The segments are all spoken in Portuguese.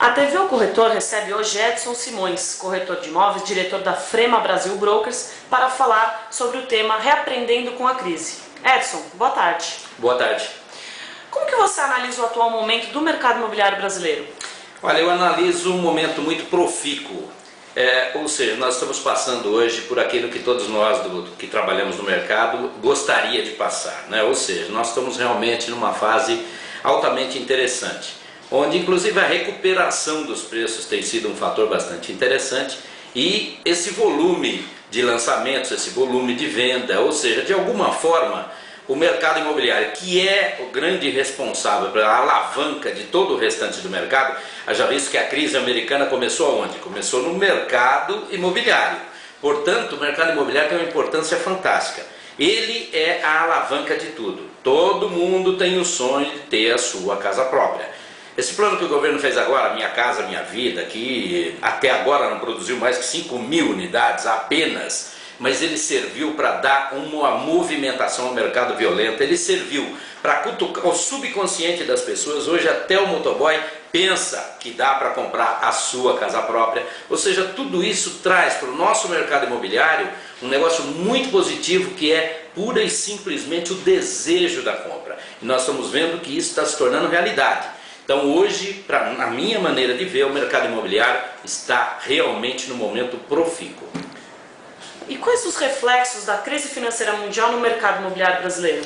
A TV O Corretor recebe hoje Edson Simões, corretor de imóveis, diretor da Frema Brasil Brokers, para falar sobre o tema Reaprendendo com a Crise. Edson, boa tarde. Boa tarde. Como que você analisa o atual momento do mercado imobiliário brasileiro? Olha, eu analiso um momento muito profícuo. Ou seja, nós estamos passando hoje por aquilo que todos nós que trabalhamos no mercado gostaria de passar, né? Ou seja, nós estamos realmente numa fase altamente interessante, onde inclusive a recuperação dos preços tem sido um fator bastante interessante e esse volume de lançamentos, esse volume de venda, ou seja, de alguma forma o mercado imobiliário, que é o grande responsável pela alavanca de todo o restante do mercado, já visto que a crise americana começou onde? Começou no mercado imobiliário. Portanto, o mercado imobiliário tem uma importância fantástica. Ele é a alavanca de tudo. Todo mundo tem o sonho de ter a sua casa própria. Esse plano que o governo fez agora, Minha Casa Minha Vida, que até agora não produziu mais que 5.000 unidades apenas, mas ele serviu para dar uma movimentação ao mercado violento, ele serviu para cutucar o subconsciente das pessoas. Hoje até o motoboy pensa que dá para comprar a sua casa própria, ou seja, tudo isso traz para o nosso mercado imobiliário um negócio muito positivo, que é pura e simplesmente o desejo da compra, e nós estamos vendo que isso está se tornando realidade. Então hoje, na minha maneira de ver, o mercado imobiliário está realmente no momento profícuo. E quais os reflexos da crise financeira mundial no mercado imobiliário brasileiro?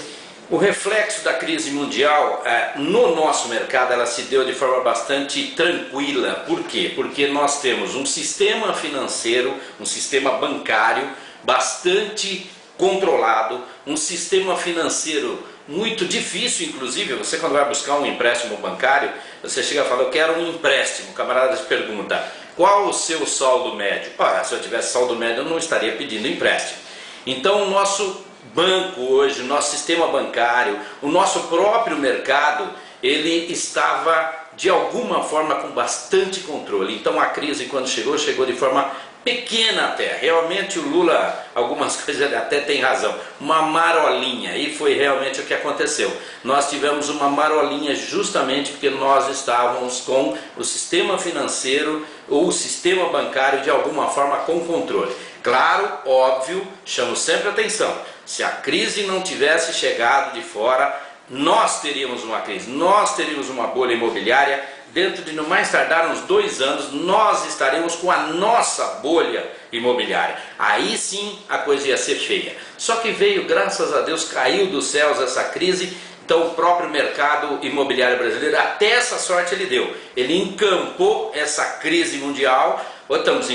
O reflexo da crise mundial no nosso mercado, ela se deu de forma bastante tranquila. Por quê? Porque nós temos um sistema financeiro, um sistema bancário bastante controlado, um sistema financeiro muito difícil. Inclusive, você quando vai buscar um empréstimo bancário, você chega e fala, eu quero um empréstimo. O camarada te pergunta, qual o seu saldo médio? Ora, se eu tivesse saldo médio, eu não estaria pedindo empréstimo. Então, o nosso banco hoje, o nosso sistema bancário, o nosso próprio mercado, ele estava de alguma forma com bastante controle. Então, a crise, quando chegou de forma pequena até. Realmente o Lula, algumas coisas ele até tem razão, uma marolinha, e foi realmente o que aconteceu. Nós tivemos uma marolinha justamente porque nós estávamos com o sistema financeiro ou o sistema bancário de alguma forma com controle. Claro, óbvio, chamo sempre atenção, se a crise não tivesse chegado de fora, nós teríamos uma crise, nós teríamos uma bolha imobiliária. Dentro de no mais tardar uns 2 anos, nós estaremos com a nossa bolha imobiliária. Aí sim a coisa ia ser feia. Só que veio, graças a Deus, caiu dos céus essa crise. Então o próprio mercado imobiliário brasileiro, até essa sorte ele deu. Ele encampou essa crise mundial. Estamos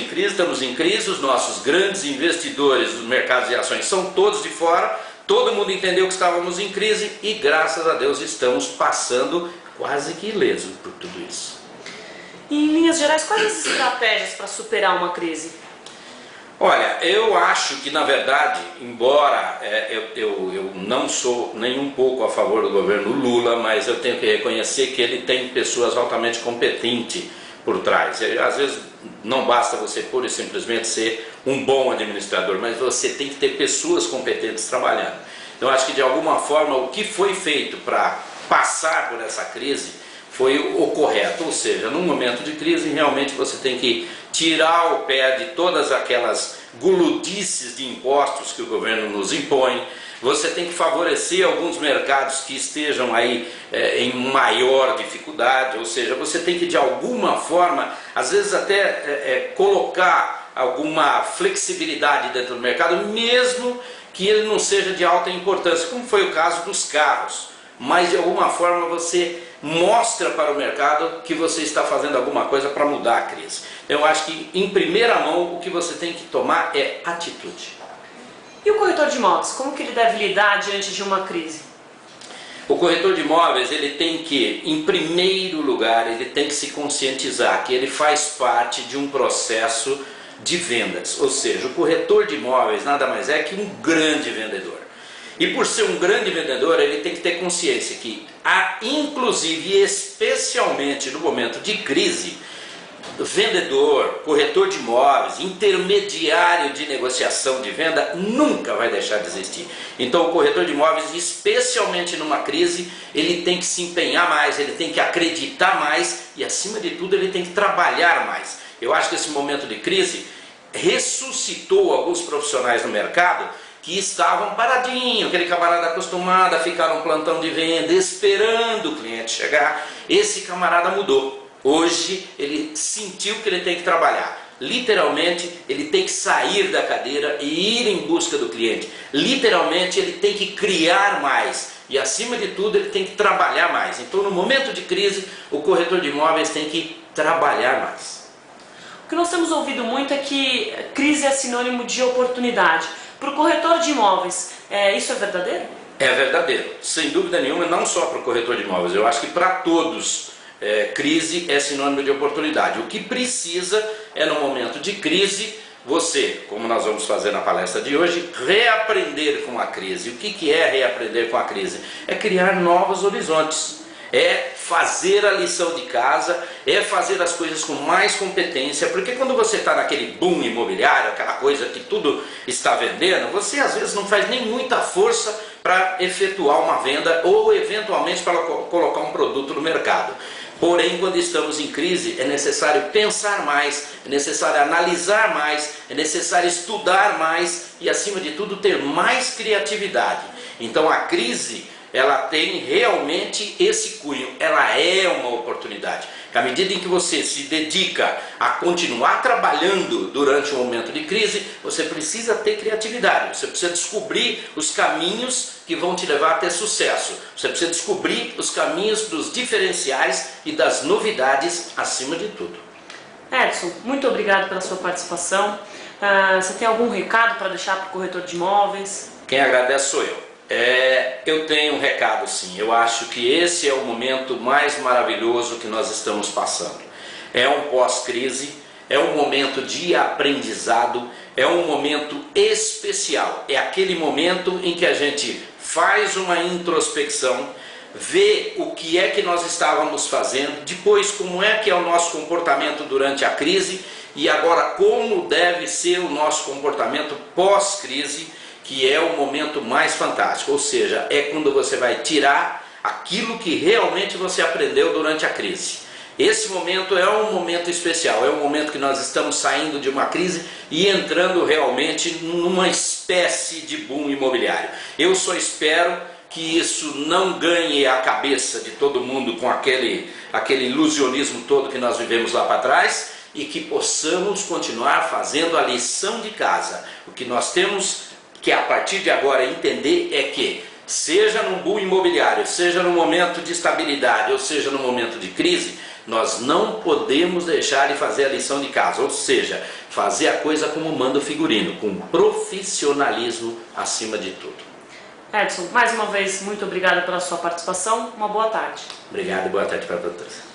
em crise, os nossos grandes investidores dos mercados de ações são todos de fora. Todo mundo entendeu que estávamos em crise e graças a Deus estamos passando quase que ileso por tudo isso. E, em linhas gerais, quais as estratégias para superar uma crise? Olha, eu acho que na verdade, embora eu não sou nem um pouco a favor do governo Lula, mas eu tenho que reconhecer que ele tem pessoas altamente competentes por trás. Às vezes não basta você pura e simplesmente ser um bom administrador, mas você tem que ter pessoas competentes trabalhando. Então acho que de alguma forma o que foi feito para passar por essa crise foi o correto, ou seja, num momento de crise realmente você tem que tirar o pé de todas aquelas guludices de impostos que o governo nos impõe. Você tem que favorecer alguns mercados que estejam aí em maior dificuldade, ou seja, você tem que de alguma forma, às vezes até colocar alguma flexibilidade dentro do mercado, mesmo que ele não seja de alta importância, como foi o caso dos carros. Mas de alguma forma você mostra para o mercado que você está fazendo alguma coisa para mudar a crise. Eu acho que em primeira mão o que você tem que tomar é atitude. E o corretor de imóveis, como que ele deve lidar diante de uma crise? O corretor de imóveis, ele tem que, em primeiro lugar, ele tem que se conscientizar que ele faz parte de um processo de vendas. Ou seja, o corretor de imóveis nada mais é que um grande vendedor. E por ser um grande vendedor, ele tem que ter consciência que, inclusive e especialmente no momento de crise, vendedor, corretor de imóveis, intermediário de negociação de venda, nunca vai deixar de existir. Então o corretor de imóveis, especialmente numa crise, ele tem que se empenhar mais, ele tem que acreditar mais e, acima de tudo, ele tem que trabalhar mais. Eu acho que esse momento de crise ressuscitou alguns profissionais no mercado que estavam paradinhos, aquele camarada acostumado a ficar no plantão de venda, esperando o cliente chegar. Esse camarada mudou. Hoje ele sentiu que ele tem que trabalhar. Literalmente ele tem que sair da cadeira e ir em busca do cliente. Literalmente ele tem que criar mais. E acima de tudo ele tem que trabalhar mais. Então no momento de crise o corretor de imóveis tem que trabalhar mais. O que nós temos ouvido muito é que crise é sinônimo de oportunidade. Para o corretor de imóveis, isso é verdadeiro? É verdadeiro, sem dúvida nenhuma, não só para o corretor de imóveis. Eu acho que para todos. Crise é sinônimo de oportunidade. O que precisa é, no momento de crise, você, como nós vamos fazer na palestra de hoje, reaprender com a crise. O que é reaprender com a crise? É criar novos horizontes, é fazer a lição de casa, é fazer as coisas com mais competência, porque quando você está naquele boom imobiliário, aquela coisa que tudo está vendendo, você às vezes não faz nem muita força para efetuar uma venda ou eventualmente para colocar um produto no mercado. Porém, quando estamos em crise, é necessário pensar mais, é necessário analisar mais, é necessário estudar mais e, acima de tudo, ter mais criatividade. Então, a crise, ela tem realmente esse cunho, ela é uma oportunidade. À medida em que você se dedica a continuar trabalhando durante um momento de crise, você precisa ter criatividade, você precisa descobrir os caminhos que vão te levar a ter sucesso. Você precisa descobrir os caminhos dos diferenciais e das novidades acima de tudo. Edson, muito obrigado pela sua participação. Você tem algum recado para deixar para o corretor de imóveis? Quem agradece sou eu. Eu tenho um recado sim, eu acho que esse é o momento mais maravilhoso que nós estamos passando. É um pós-crise, é um momento de aprendizado, é um momento especial, é aquele momento em que a gente faz uma introspecção, vê o que é que nós estávamos fazendo, depois como é que é o nosso comportamento durante a crise e agora como deve ser o nosso comportamento pós-crise, que é o momento mais fantástico, ou seja, é quando você vai tirar aquilo que realmente você aprendeu durante a crise. Esse momento é um momento especial, é um momento que nós estamos saindo de uma crise e entrando realmente numa espécie de boom imobiliário. Eu só espero que isso não ganhe a cabeça de todo mundo com aquele ilusionismo todo que nós vivemos lá para trás e que possamos continuar fazendo a lição de casa. O que nós temos que a partir de agora entender é que, seja num boom imobiliário, seja num momento de estabilidade ou seja num momento de crise, nós não podemos deixar de fazer a lição de casa, ou seja, fazer a coisa como manda o figurino, com profissionalismo acima de tudo. Edson, mais uma vez, muito obrigada pela sua participação, uma boa tarde. Obrigado e boa tarde para todos.